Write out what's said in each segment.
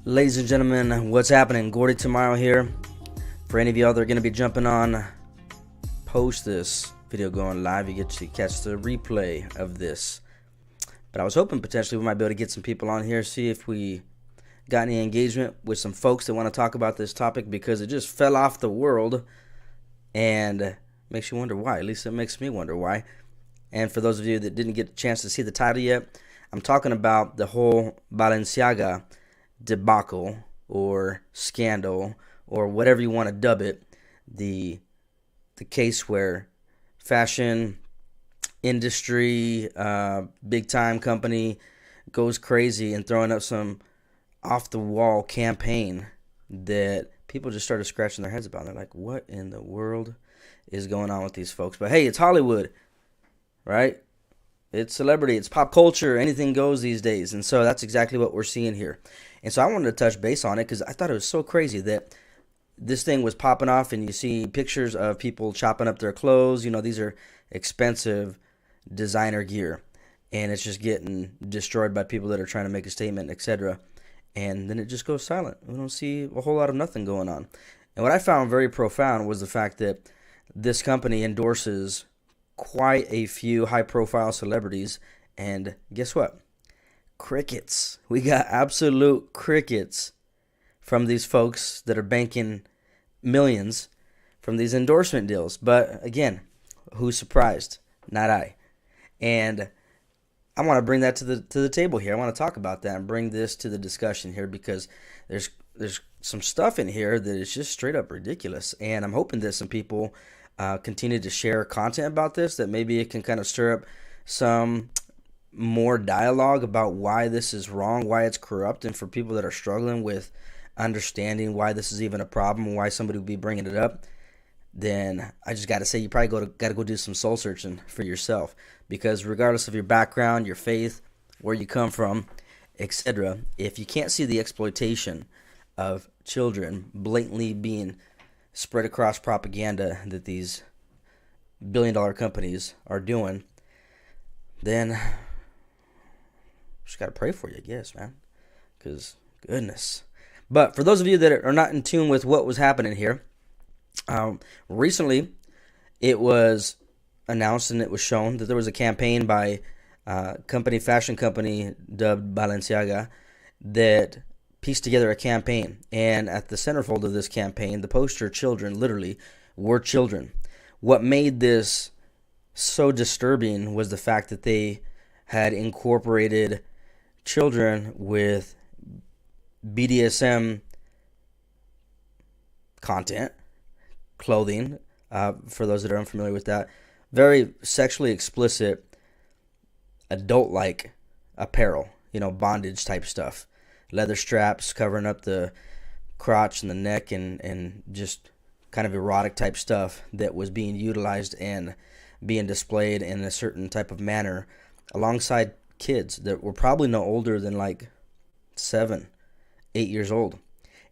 Ladies and gentlemen, what's happening? Gordy tomorrow here. For any of y'all that are going to be jumping on, post this video going live, you get to catch the replay of this. But I was hoping potentially we might be able to get some people on here, see if we got any engagement with some folks that want to talk about this topic, because it just fell off the world and makes you wonder why. At least it makes me wonder why. And for those of you that didn't get a chance to see the title yet, I'm talking about the whole Balenciaga debacle or scandal or whatever you want to dub it, the case where fashion industry, big time company goes crazy and throwing up some off the wall campaign that people just started scratching their heads about. They're like, what in the world is going on with these folks? But hey, it's Hollywood, right? It's celebrity, it's pop culture, anything goes these days. And so that's exactly what we're seeing here. And so I wanted to touch base on it because I thought it was so crazy that this thing was popping off, and you see pictures of people chopping up their clothes. You know, these are expensive designer gear, and it's just getting destroyed by people that are trying to make a statement, etc. And then it just goes silent. We don't see a whole lot of nothing going on. And what I found very profound was the fact that this company endorses quite a few high-profile celebrities, and guess what? Crickets. We got absolute crickets from these folks that are banking millions from these endorsement deals. But again, who's surprised? Not I. And I want to bring that to the table here. I want to talk about that and bring this to the discussion here, because there's some stuff in here that is just straight up ridiculous. And I'm hoping that some people continue to share content about this, that maybe it can kind of stir up some more dialogue about why this is wrong, why it's corrupt, and for people that are struggling with understanding why this is even a problem, why somebody would be bringing it up. Then I just got to say, you probably got to go do some soul searching for yourself, because regardless of your background, your faith, where you come from, etc., if you can't see the exploitation of children blatantly being spread across propaganda that these billion-dollar companies are doing, then just got to pray for you, I guess, man, because goodness. But for those of you that are not in tune with what was happening here, recently it was announced and it was shown that there was a campaign by fashion company dubbed Balenciaga that pieced together a campaign. And at the centerfold of this campaign, the poster children literally were children. What made this so disturbing was the fact that they had incorporated children with BDSM content, clothing, for those that are unfamiliar with that, very sexually explicit, adult-like apparel, bondage type stuff, leather straps covering up the crotch and the neck, and just kind of erotic type stuff that was being utilized and being displayed in a certain type of manner alongside kids that were probably no older than like 7, 8 years old.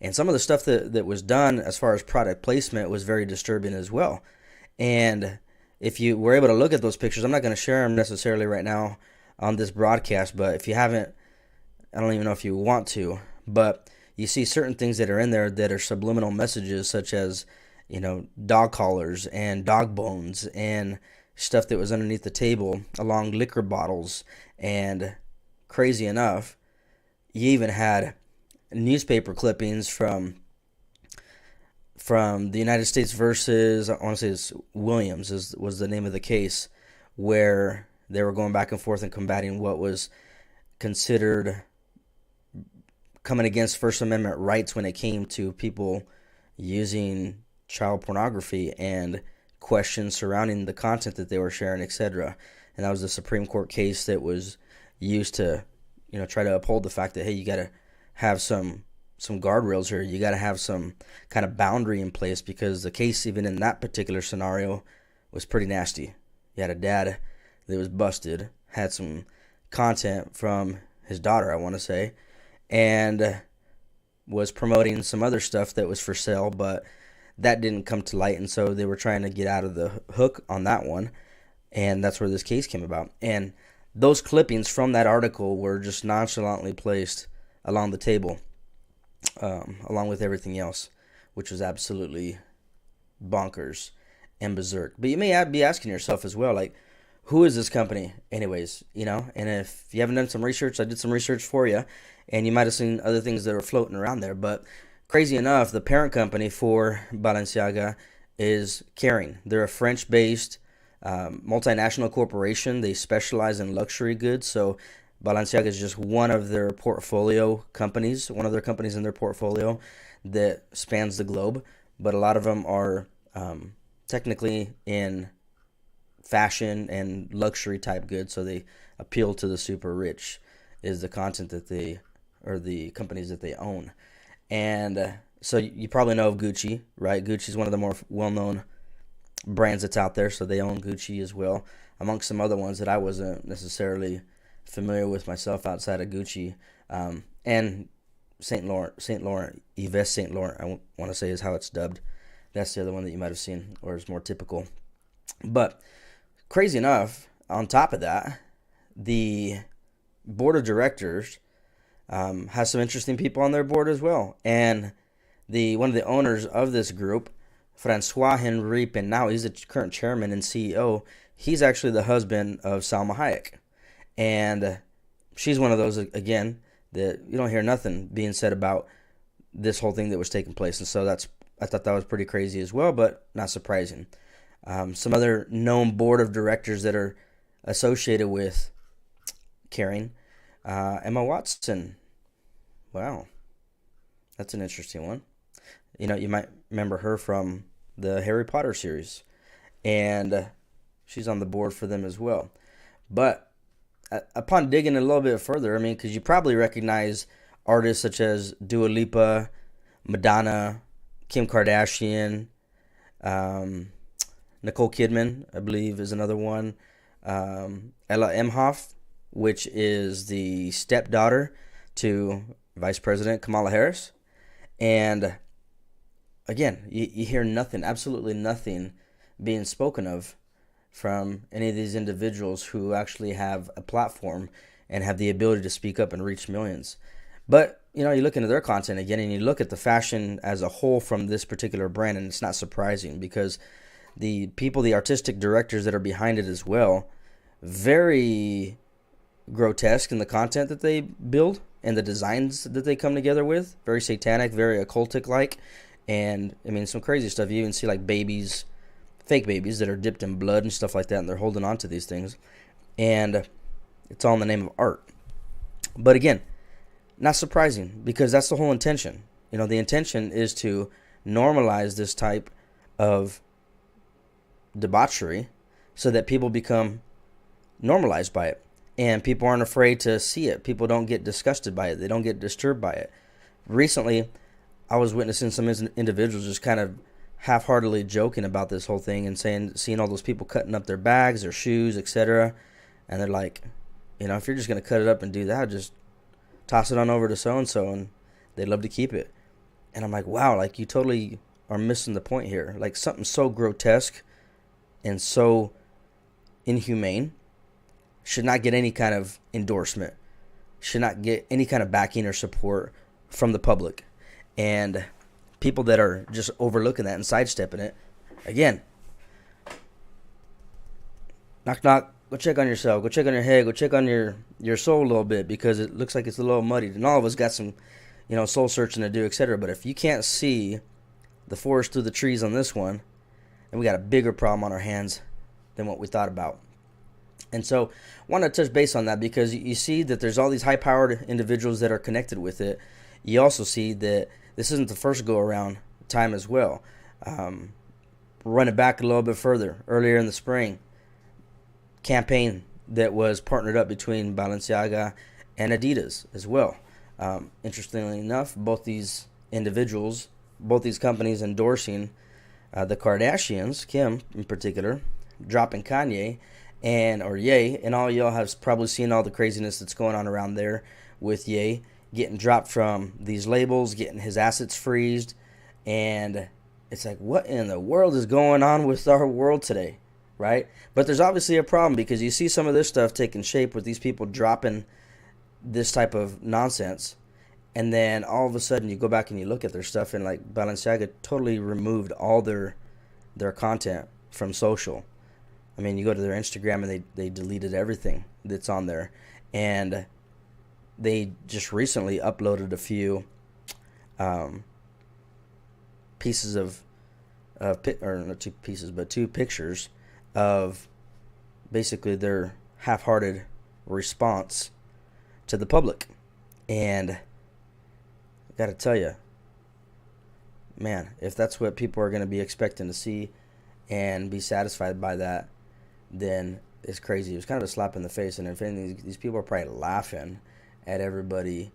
And some of the stuff that was done as far as product placement was very disturbing as well. And if you were able to look at those pictures, I'm not going to share them necessarily right now on this broadcast, but if you haven't, I don't even know if you want to, but you see certain things that are in there that are subliminal messages, such as, dog collars and dog bones and stuff that was underneath the table along liquor bottles. And crazy enough, you even had newspaper clippings from the United States versus, I want to say it's Williams was the name of the case, where they were going back and forth and combating what was considered coming against First Amendment rights when it came to people using child pornography and questions surrounding the content that they were sharing, etc. And that was the Supreme Court case that was used to, try to uphold the fact that, hey, you got to have some guardrails here. You got to have some kind of boundary in place, because the case, even in that particular scenario, was pretty nasty. You had a dad that was busted, had some content from his daughter, I want to say, and was promoting some other stuff that was for sale, but that didn't come to light, and so they were trying to get out of the hook on that one, and that's where this case came about. And those clippings from that article were just nonchalantly placed along the table. along with everything else, which was absolutely bonkers and berserk. But you may be asking yourself as well, like, who is this company anyways, And if you haven't done some research, I did some research for you, and you might have seen other things that are floating around there. But crazy enough, the parent company for Balenciaga is Kering. They're a French-based multinational corporation. They specialize in luxury goods. So Balenciaga is just one of their portfolio companies, one of their companies in their portfolio that spans the globe. But a lot of them are technically in fashion and luxury type goods, so they appeal to the super rich, is the content that they, or the companies that they own. And so you probably know of Gucci, right? Gucci is one of the more well-known brands that's out there, so they own Gucci as well, amongst some other ones that I wasn't necessarily familiar with myself outside of Gucci. And Saint Laurent, Yves Saint Laurent, I want to say is how it's dubbed. That's the other one that you might have seen, or is more typical. But crazy enough, on top of that, the board of directors has some interesting people on their board as well. And one of the owners of this group, François-Henri Pinault, he's the current chairman and CEO. He's actually the husband of Salma Hayek. And she's one of those, again, that you don't hear nothing being said about this whole thing that was taking place. And so I thought that was pretty crazy as well, but not surprising. Some other known board of directors that are associated with Kering. Emma Watson. Wow. That's an interesting one. You might remember her from the Harry Potter series. And she's on the board for them as well. But upon digging a little bit further, because you probably recognize artists such as Dua Lipa, Madonna, Kim Kardashian, Nicole Kidman, I believe, is another one. Ella Emhoff, which is the stepdaughter to Vice President Kamala Harris. And again, you hear nothing, absolutely nothing being spoken of from any of these individuals who actually have a platform and have the ability to speak up and reach millions. But, you look into their content again, and you look at the fashion as a whole from this particular brand, and it's not surprising because the people, the artistic directors that are behind it as well, very grotesque in the content that they build and the designs that they come together with. Very satanic, very occultic-like. And, some crazy stuff. You even see, like, babies, fake babies that are dipped in blood and stuff like that, and they're holding on to these things. And it's all in the name of art. But again, not surprising, because that's the whole intention. The intention is to normalize this type of debauchery so that people become normalized by it. And people aren't afraid to see it. People don't get disgusted by it. They don't get disturbed by it. Recently, I was witnessing some individuals just kind of half-heartedly joking about this whole thing and seeing all those people cutting up their bags, their shoes, etc. And they're like, if you're just going to cut it up and do that, just toss it on over to so-and-so, and they'd love to keep it. And I'm like, wow, like, you totally are missing the point here. Like, something so grotesque and so inhumane should not get any kind of endorsement, should not get any kind of backing or support from the public. And people that are just overlooking that and sidestepping it, again, knock, knock, go check on yourself, go check on your head, go check on your soul a little bit, because it looks like it's a little muddied. And all of us got some, soul searching to do, etc. But if you can't see the forest through the trees on this one, then we got a bigger problem on our hands than what we thought about. And so I want to touch base on that, because you see that there's all these high-powered individuals that are connected with it. You also see that this isn't the first go-around time as well. Run it back a little bit further, earlier in the spring, campaign that was partnered up between Balenciaga and Adidas as well. Interestingly enough, both these individuals, both these companies endorsing the Kardashians, Kim in particular, dropping Kanye, or Ye, and all y'all have probably seen all the craziness that's going on around there with Ye getting dropped from these labels, getting his assets freezed, and it's like, what in the world is going on with our world today, right? But there's obviously a problem, because you see some of this stuff taking shape with these people dropping this type of nonsense, And then all of a sudden you go back and you look at their stuff, and like Balenciaga totally removed all their content from social. I mean, you go to their Instagram and they deleted everything that's on there. And they just recently uploaded a few pieces of or not two pieces, but two pictures of basically their half-hearted response to the public. And I gotta tell you, man, if that's what people are going to be expecting to see and be satisfied by that, then it's crazy. It was kind of a slap in the face. And if anything, these people are probably laughing at everybody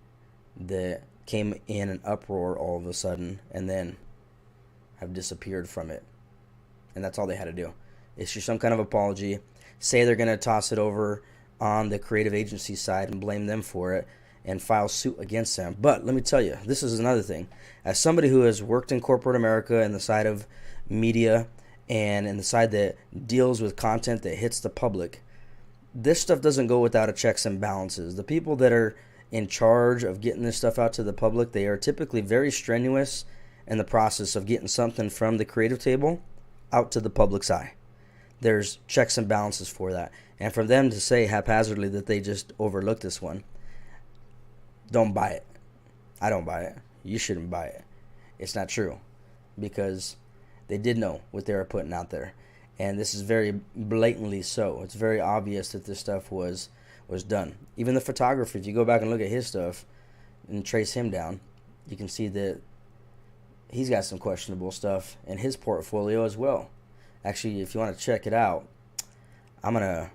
that came in an uproar all of a sudden and then have disappeared from it. And that's all they had to do. Issue some kind of apology, say they're going to toss it over on the creative agency side and blame them for it, and file suit against them. But let me tell you, this is another thing. As somebody who has worked in corporate America and the side of media and in the side that deals with content that hits the public, this stuff doesn't go without a checks and balances. The people that are in charge of getting this stuff out to the public, they are typically very strenuous in the process of getting something from the creative table out to the public's eye. There's checks and balances for that. And for them to say haphazardly that they just overlooked this one, don't buy it. I don't buy it. You shouldn't buy it. It's not true, because they did know what they were putting out there. And this is very blatantly so. It's very obvious that this stuff was done. Even the photographer, if you go back and look at his stuff and trace him down, you can see that he's got some questionable stuff in his portfolio as well. Actually, if you want to check it out, I'm going to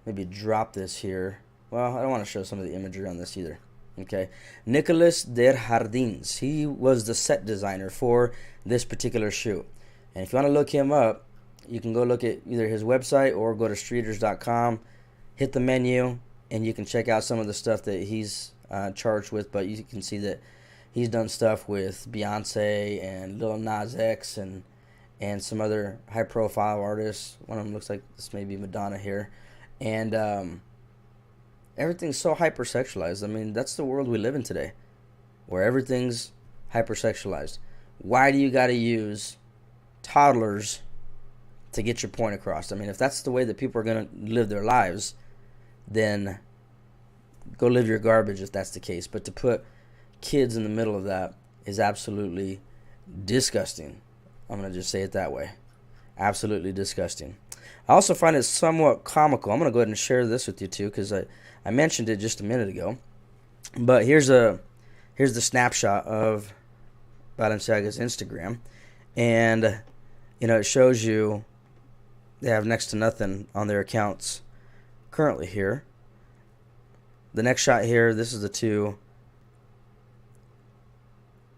maybe drop this here. Well, I don't want to show some of the imagery on this either. Okay, Nicolas Der Jardins. He was the set designer for this particular shoot. And if you want to look him up, you can go look at either his website or go to streeters.com, hit the menu, and you can check out some of the stuff that he's charged with. But you can see that he's done stuff with Beyonce and Lil Nas X and some other high-profile artists. One of them looks like this may be Madonna here. And everything's so hypersexualized. I mean, that's the world we live in today, where everything's hypersexualized. Why do you got to use toddlers to get your point across? I mean, if that's the way that people are going to live their lives, then go live your garbage if that's the case. But to put kids in the middle of that is absolutely disgusting. I'm going to just say it that way. Absolutely disgusting. I also find it somewhat comical. I'm going to go ahead and share this with you too, because I mentioned it just a minute ago. But here's the snapshot of Balenciaga's Instagram. And, you know, it shows you they have next to nothing on their accounts currently here. The next shot here, this is the two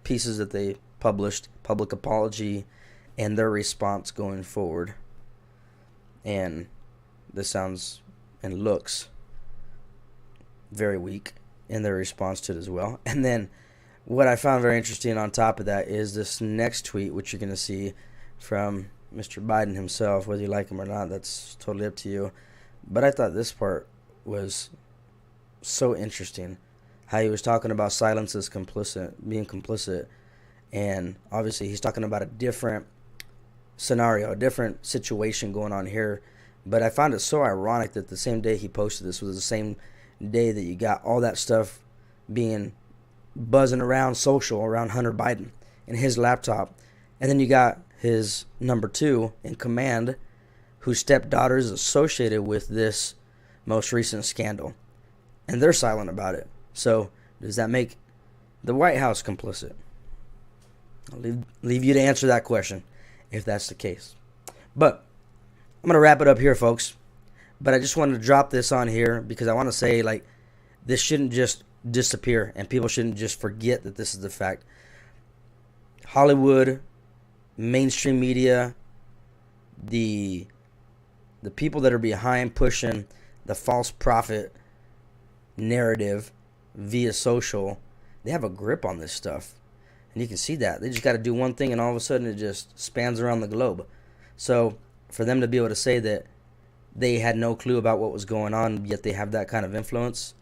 pieces that they published, public apology and their response going forward. And this sounds and looks very weak in their response to it as well. And then what I found very interesting on top of that is this next tweet, which you're going to see from Mr. Biden himself. Whether you like him or not, that's totally up to you. But I thought this part was so interesting, how he was talking about silence as complicit, being complicit. And obviously he's talking about a different scenario, a different situation going on here. But I found it so ironic that the same day he posted this was the same day that you got all that stuff being buzzing around social around Hunter Biden and his laptop. And then you got his number two in command, whose stepdaughter is associated with this most recent scandal. And they're silent about it. So does that make the White House complicit? I'll leave you to answer that question if that's the case. But I'm going to wrap it up here, folks. But I just wanted to drop this on here because I want to say, like, this shouldn't just disappear and people shouldn't just forget that this is the fact. Hollywood, mainstream media, the people that are behind pushing the false prophet narrative via social, they have a grip on this stuff. And you can see that. They just got to do one thing and all of a sudden it just spans around the globe. So for them to be able to say that they had no clue about what was going on, yet they have that kind of influence,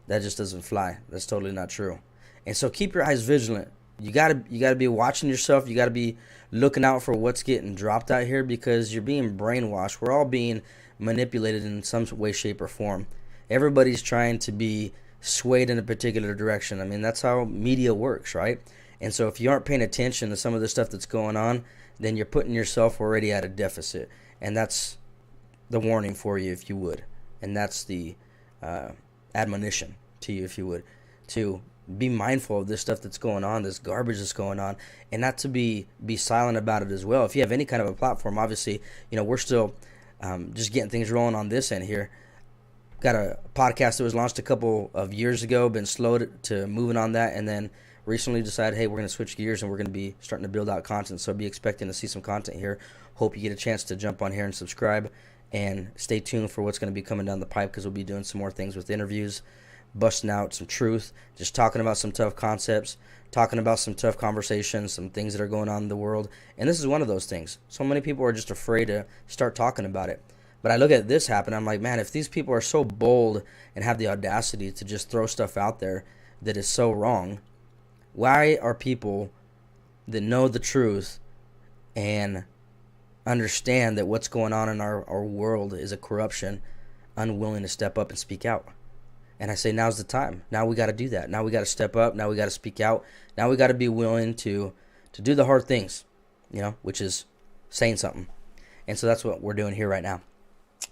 that just doesn't fly. That's totally not true. And so keep your eyes vigilant. You gotta be watching yourself. You gotta be looking out for what's getting dropped out here, because you're being brainwashed. We're all being manipulated in some way, shape, or form. Everybody's trying to be swayed in a particular direction. I mean, that's how media works, right? And so if you aren't paying attention to some of the stuff that's going on, then you're putting yourself already at a deficit. And that's the warning for you, if you would. And that's the admonition to you, if you would, to be mindful of this stuff that's going on, this garbage that's going on, and not to be silent about it as well. If you have any kind of a platform, obviously, we're still just getting things rolling on this end here. Got a podcast that was launched a couple of years ago, been slow to moving on that, and then recently decided, hey, we're going to switch gears and we're going to be starting to build out content. So be expecting to see some content here. Hope you get a chance to jump on here and subscribe, and stay tuned for what's going to be coming down the pipe, because we'll be doing some more things with interviews, busting out some truth, just talking about some tough concepts, talking about some tough conversations, some things that are going on in the world. And this is one of those things. So many people are just afraid to start talking about it. But I look at this happen, I'm like, man, if these people are so bold and have the audacity to just throw stuff out there that is so wrong, why are people that know the truth and understand that what's going on in our world is a corruption unwilling to step up and speak out? And I say, now's the time. Now we got to do that. Now we got to step up. Now we got to speak out. Now we got to be willing to do the hard things, which is saying something. And so that's what we're doing here right now.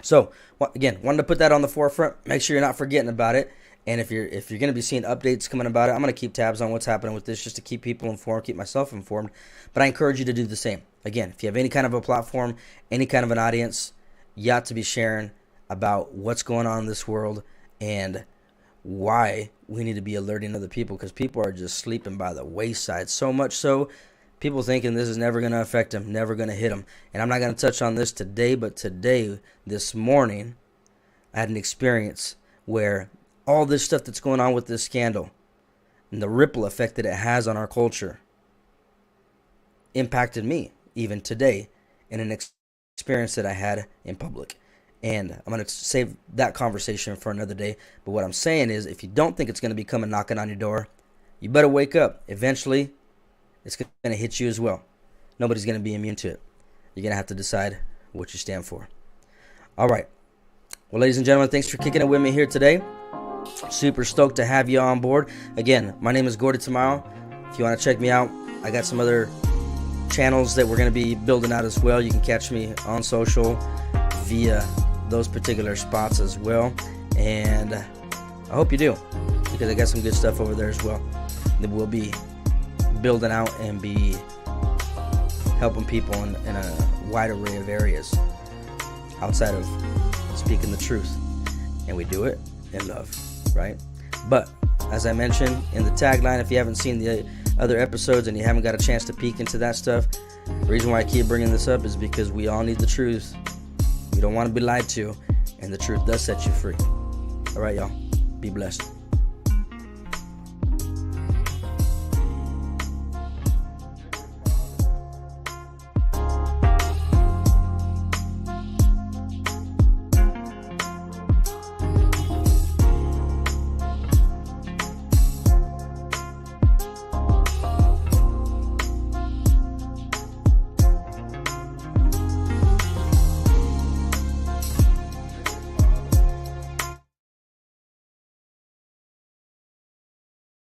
So again, wanted to put that on the forefront. Make sure you're not forgetting about it. And if you're going to be seeing updates coming about it, I'm going to keep tabs on what's happening with this, just to keep people informed, keep myself informed. But I encourage you to do the same. Again, if you have any kind of a platform, any kind of an audience, you ought to be sharing about what's going on in this world and why we need to be alerting other people, because people are just sleeping by the wayside. So much so, people thinking this is never going to affect them, never going to hit them. And I'm not going to touch on this today, but this morning, I had an experience where all this stuff that's going on with this scandal and the ripple effect that it has on our culture impacted me even today in an experience that I had in public. And I'm going to save that conversation for another day. But what I'm saying is, if you don't think it's going to be coming knocking on your door, you better wake up. Eventually, it's going to hit you as well. Nobody's going to be immune to it. You're going to have to decide what you stand for. All right. Well, ladies and gentlemen, thanks for kicking it with me here today. Super stoked to have you on board. Again, my name is Gordy Tamayo. If you want to check me out, I got some other channels that we're going to be building out as well. You can catch me on social via those particular spots as well. And I hope you do, because I got some good stuff over there as well that we'll be building out and be helping people in a wide array of areas outside of speaking the truth. And we do it in love, right? But as I mentioned in the tagline, if you haven't seen the other episodes and you haven't got a chance to peek into that stuff, the reason why I keep bringing this up is because we all need the truth. We don't want to be lied to, and the truth does set you free. All right, y'all. Be blessed.